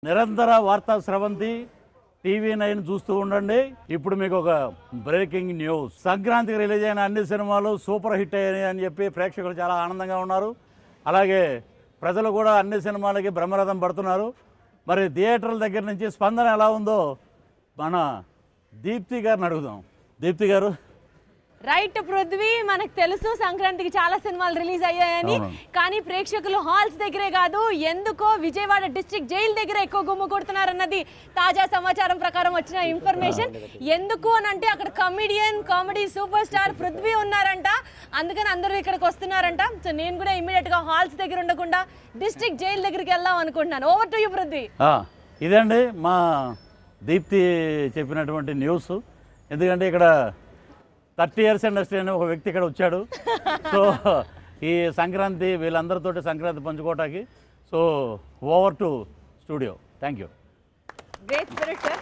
నిరంతర వార్తా స్రవంతి టీవీ9 చూస్తూ ఉండండి. ఇప్పుడు మీకు ఒక బ్రేకింగ్ న్యూస్. సంక్రాంతికి రిలీజ్ అయిన అన్ని సినిమాలు సూపర్ హిట్ అయ్యాయి అని చెప్పి ప్రేక్షకులు చాలా ఆనందంగా ఉన్నారు. అలాగే ప్రజలు కూడా అన్ని సినిమాలకి బ్రహ్మరథం పడుతున్నారు. మరి థియేటర్ల దగ్గర నుంచి స్పందన ఎలా ఉందో మన దీప్తి గారిని అడుగుదాం. దీప్తి గారు. రైట్ పృథ్వీ, మనకు తెలుసు సంక్రాంతికి చాలా సినిమాలు రిలీజ్ అయ్యాయని, కానీ ప్రేక్షకులు హాల్స్ దగ్గరే కాదు ఎందుకో విజయవాడ డిస్ట్రిక్ట్ జైలు దగ్గర ఎక్కువ గుమ్ము కొడుతున్నారన్నది తాజా సమాచారం ప్రకారం వచ్చిన ఇన్ఫర్మేషన్. ఎందుకు అని అంటే అక్కడ కామెడీ సూపర్ స్టార్ పృథ్వీ ఉన్నారంట, అందుకని అందరూ ఇక్కడికి వస్తున్నారంట. సో నేను కూడా ఇమీడియట్ గా హాల్స్ దగ్గర ఉండకుండా డిస్ట్రిక్ట్ జైలు దగ్గరికి వెళ్దాం అనుకుంటున్నాను. Over to you Prithvi. ఇదండి మా దీప్తి చెప్పినటువంటి న్యూస్. ఎందుకంటే ఇక్కడ 30 years ఇండస్ట్రీ అనే ఒక వ్యక్తి ఇక్కడ వచ్చాడు. సో ఈ సంక్రాంతి వీళ్ళందరితోటి సంక్రాంతి పంచుకోవటానికి. So over to studio. Thank you. Great spirit sir.